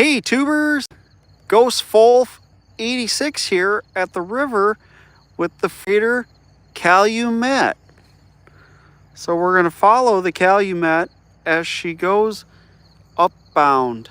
Hey tubers, GhostFolf86 here at the river with the freighter Calumet. So we're going to follow the Calumet as she goes upbound.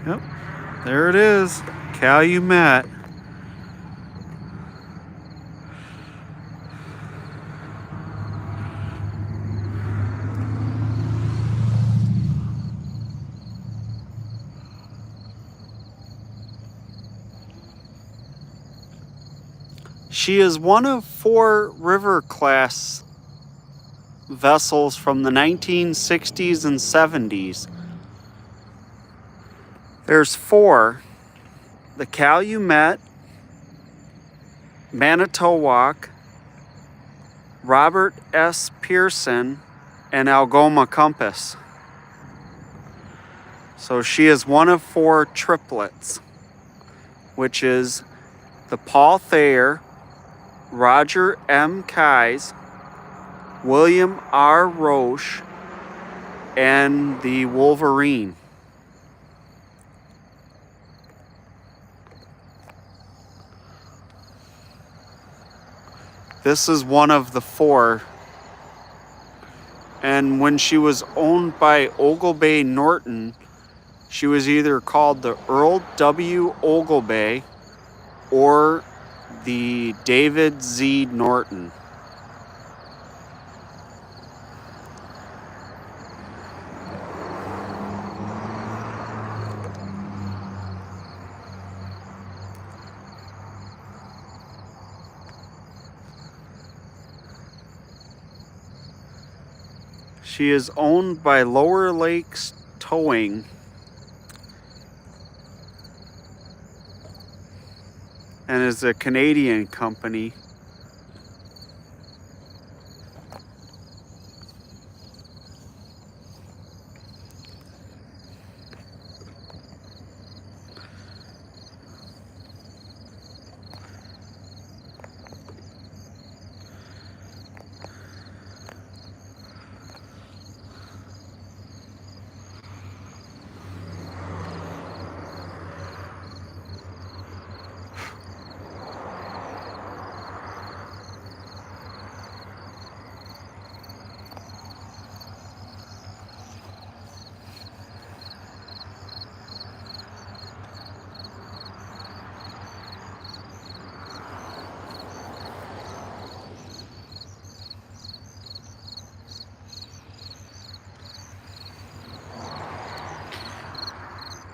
Yep, there it is, Calumet. She is one of 4 river-class vessels from the 1960s and 70s. There's 4. The Calumet, Manitowoc, Robert S. Pearson, and Algoma Compass. So she is one of 4 triplets, which is the Paul Thayer, Roger M. Keyes, William R. Roche, and the Wolverine. This is one of the 4. And when she was owned by Ogilvy Norton, she was either called the Earl W. Ogilvy or the David Z. Norton. She is owned by Lower Lakes Towing and is a Canadian company.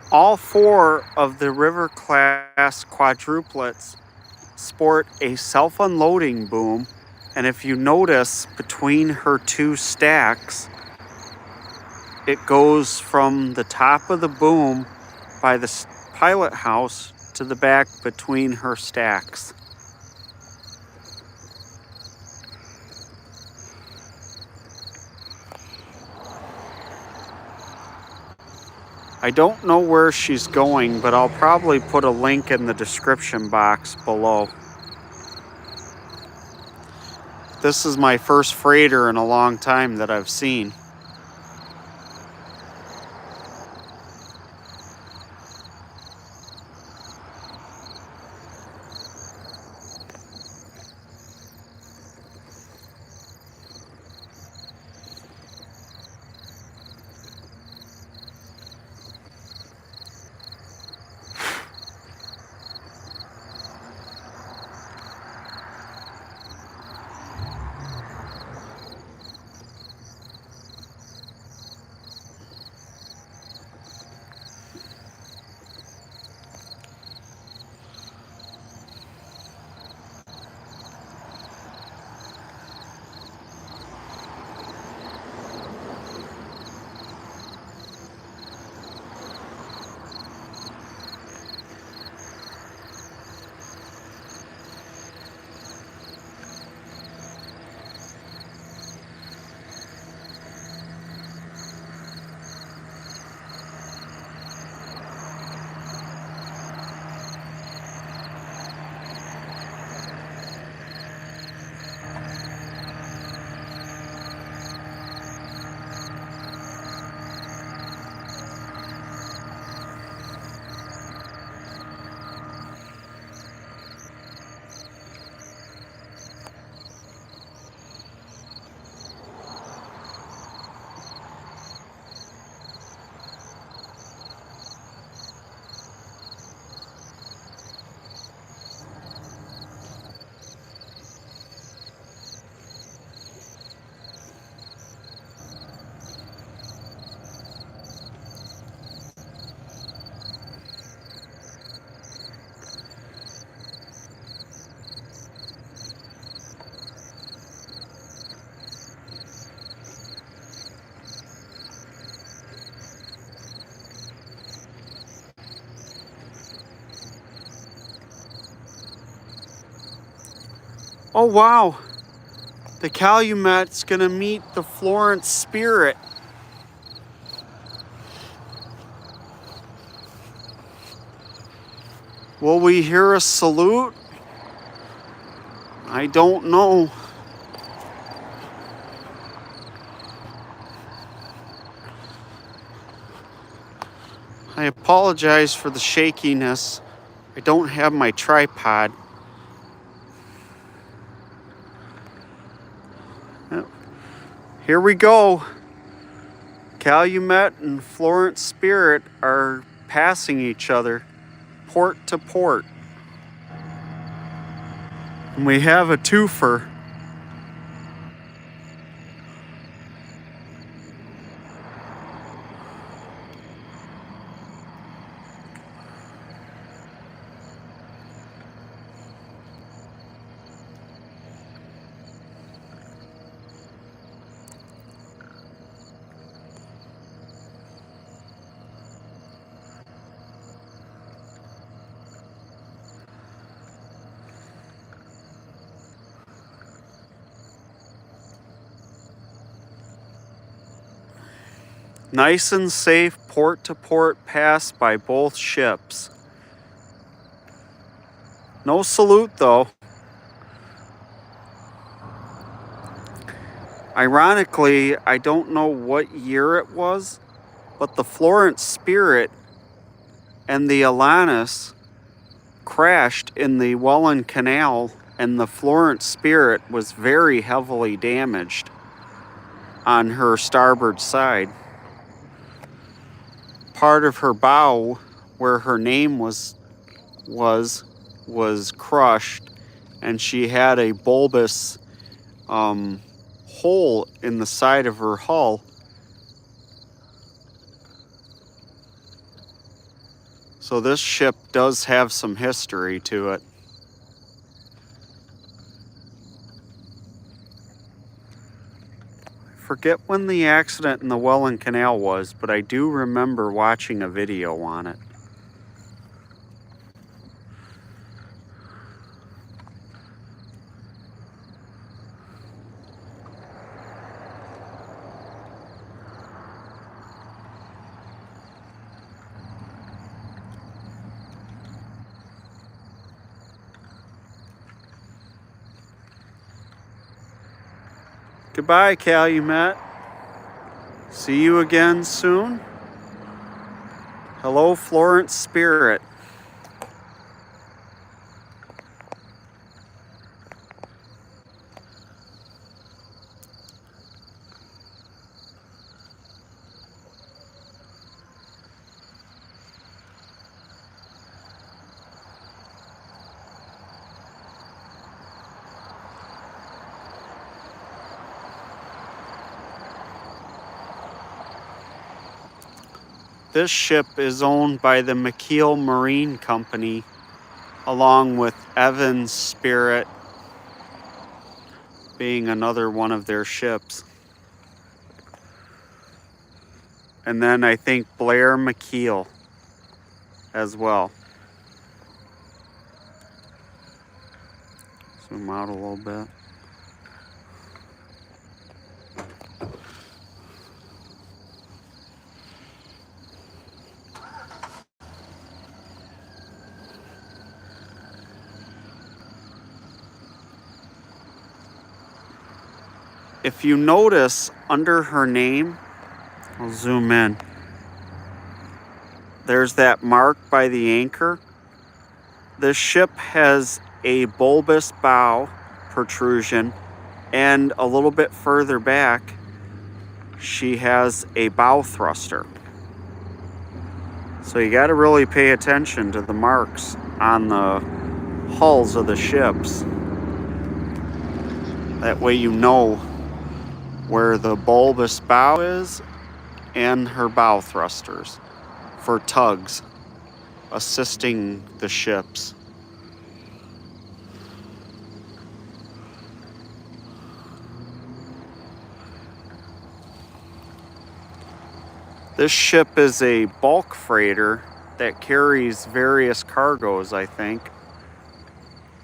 All 4 of the river class quadruplets sport a self-unloading boom, and if you notice between her 2 stacks, it goes from the top of the boom by the pilot house to the back between her stacks. I don't know where she's going, but I'll probably put a link in the description box below. This is my first freighter in a long time that I've seen. Oh wow, the Calumet's gonna meet the Florence Spirit. Will we hear a salute? I don't know. I apologize for the shakiness. I don't have my tripod. Here we go. Calumet and Florence Spirit are passing each other, port to port. And we have a twofer. Nice and safe port to port pass by both ships. No salute though. Ironically, I don't know what year it was, but the Florence Spirit and the Atlantis crashed in the Welland Canal, and the Florence Spirit was very heavily damaged on her starboard side. Part of her bow, where her name was crushed, and she had a bulbous hole in the side of her hull. So this ship does have some history to it. I forget when the accident in the Welland Canal was, but I do remember watching a video on it. Goodbye, Calumet. See you again soon. Hello, Florence Spirit. This ship is owned by the McKeel Marine Company, along with Evans Spirit being another one of their ships. And then I think Blair McKeel as well. Zoom out a little bit. If you notice under her name, I'll zoom in. There's that mark by the anchor. This ship has a bulbous bow protrusion, and a little bit further back, she has a bow thruster. So you got to really pay attention to the marks on the hulls of the ships. That way you know where the bulbous bow is and her bow thrusters for tugs assisting the ships. This ship is a bulk freighter that carries various cargoes, I think.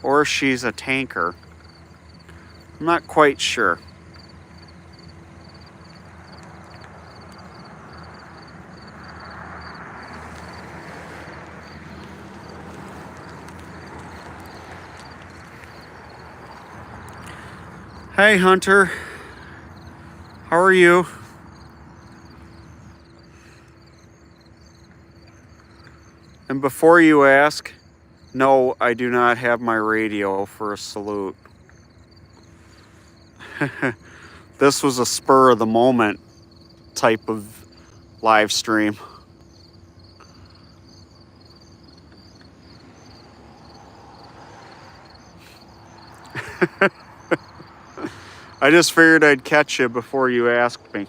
Or she's a tanker. I'm not quite sure. Hey, Hunter. How are you? And before you ask, no, I do not have my radio for a salute. This was a spur of the moment type of live stream. I just figured I'd catch you before you asked me.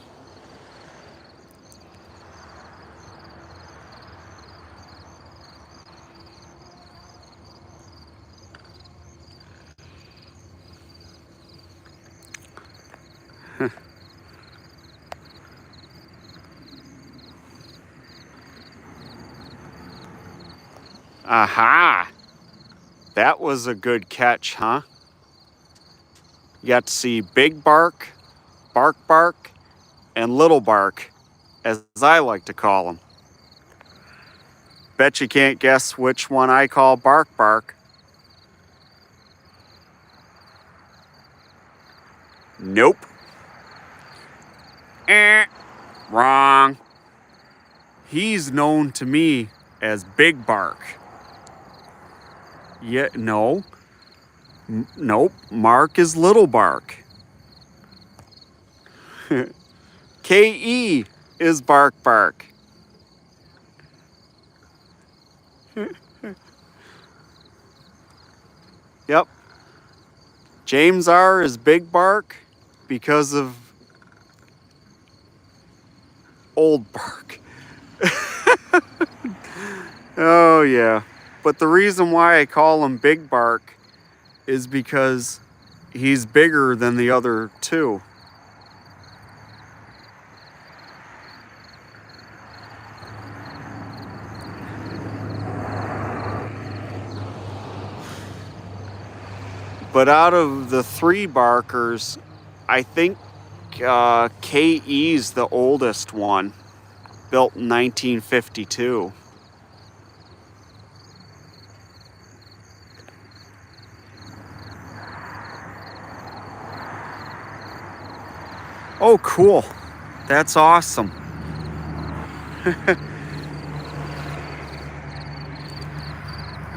Aha! That was a good catch, huh? You got to see Big Bark, Bark Bark, and Little Bark, as I like to call them. Bet you can't guess which one I call Bark Bark. Nope. Wrong. He's known to me as Big Bark. Yeah, no. Nope. Mark is Little Bark. K.E. is Bark Bark. Yep. James R. is Big Bark because of Old Bark. Oh, yeah. But the reason why I call him Big Bark is because he's bigger than the other two. But out of the three barkers, I think KE's the oldest one, built in 1952. Oh, cool. That's awesome. I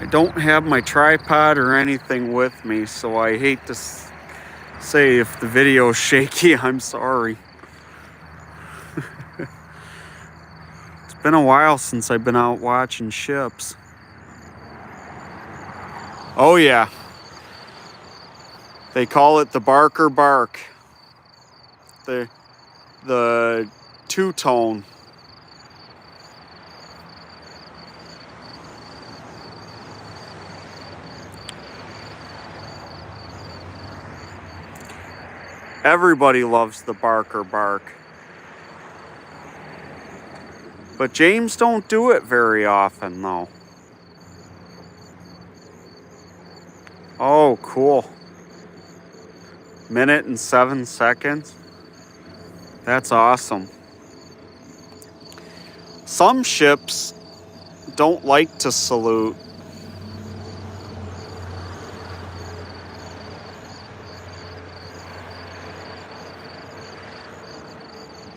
don't have my tripod or anything with me, so I hate to say if the video's shaky, I'm sorry. It's been a while since I've been out watching ships. Oh yeah. They call it the Barker Bark. The two-tone. Everybody loves the Barker Bark. But James don't do it very often, though. Oh, cool. Minute and 7 seconds. That's awesome. Some ships don't like to salute.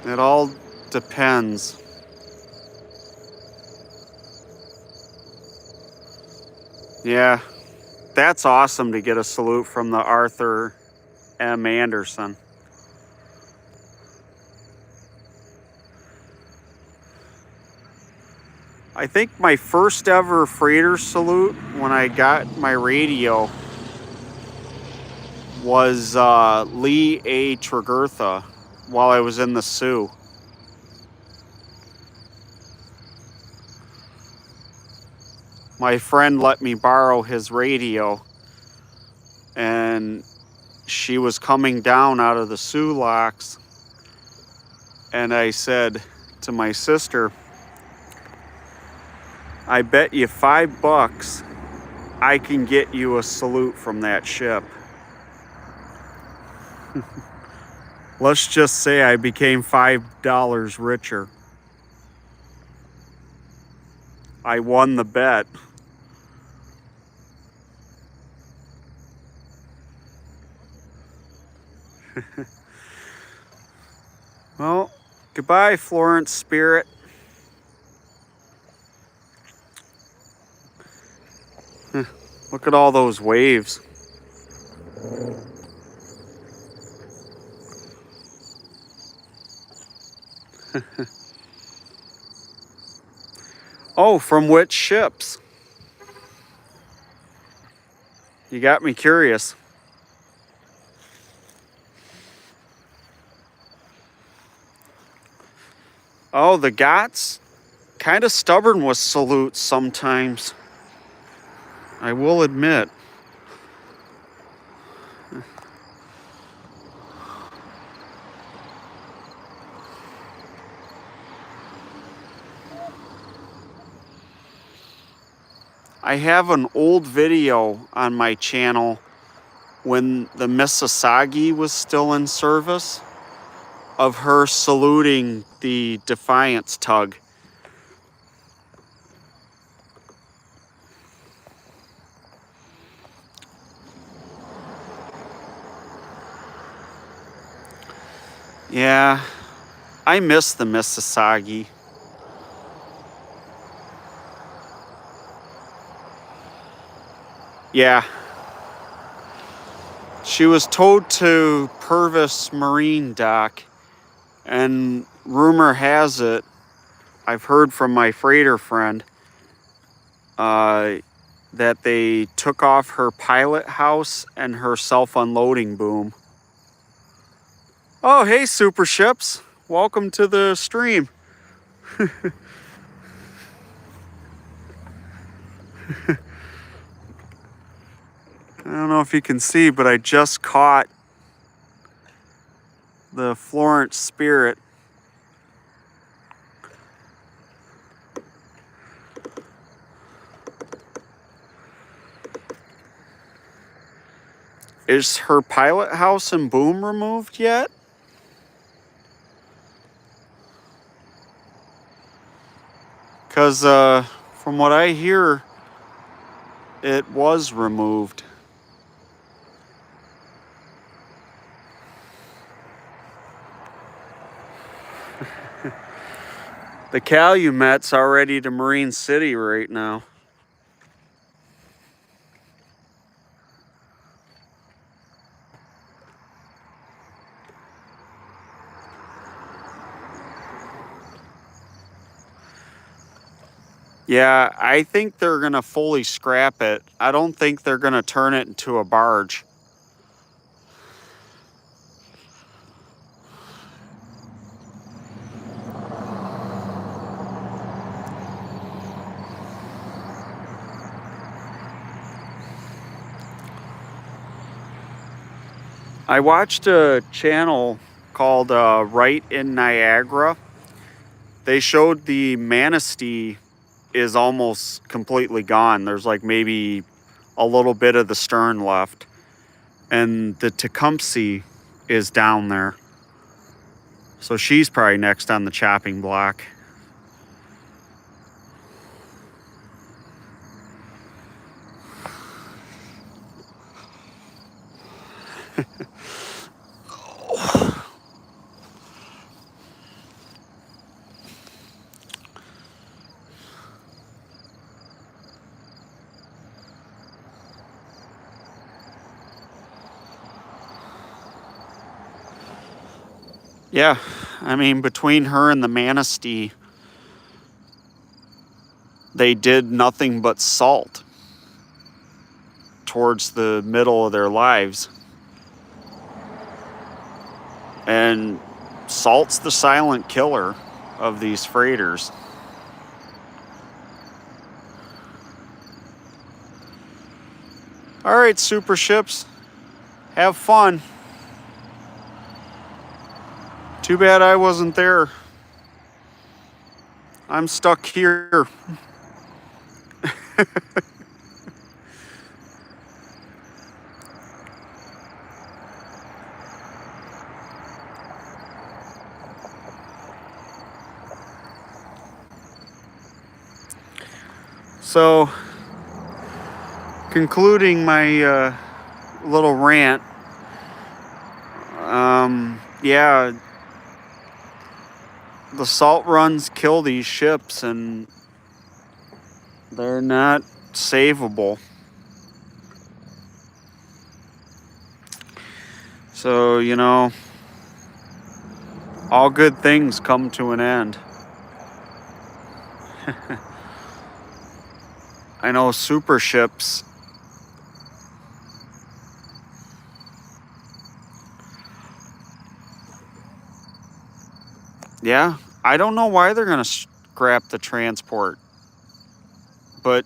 It all depends. Yeah, that's awesome to get a salute from the Arthur M. Anderson. I think my first ever freighter salute when I got my radio was Lee A. Tregurtha while I was in the Sioux. My friend let me borrow his radio, and she was coming down out of the Sioux locks, and I said to my sister, I bet you $5 I can get you a salute from that ship. Let's just say I became $5 richer. I won the bet. Well, goodbye, Florence spirit. Look at all those waves. Oh, from which ships? You got me curious. Oh, the Gots? Kind of stubborn with salutes sometimes, I will admit. I have an old video on my channel when the Mississauga was still in service of her saluting the Defiance tug. Yeah, I miss the Mississauga. Yeah. She was towed to Purvis Marine Dock, and rumor has it, I've heard from my freighter friend, that they took off her pilot house and her self-unloading boom. Oh, hey, super ships. Welcome to the stream. I don't know if you can see, but I just caught the Florence spirit. Is her pilot house and boom removed yet? Because from what I hear, it was removed. The Calumet's already to Marine City right now. Yeah, I think they're going to fully scrap it. I don't think they're going to turn it into a barge. I watched a channel called Right in Niagara. They showed the Manistee is almost completely gone. There's like maybe a little bit of the stern left. And the Tecumseh is down there. So she's probably next on the chopping block. Yeah, I mean, between her and the Manistee, they did nothing but salt towards the middle of their lives. And salt's the silent killer of these freighters. All right, super ships, have fun. Too bad I wasn't there. I'm stuck here. So, concluding my little rant, yeah, the salt runs kill these ships and they're not savable. So, you know, all good things come to an end. I know super ships. Yeah, I don't know why they're going to scrap the transport. But,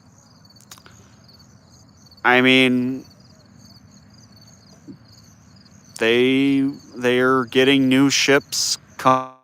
I mean, they're getting new ships coming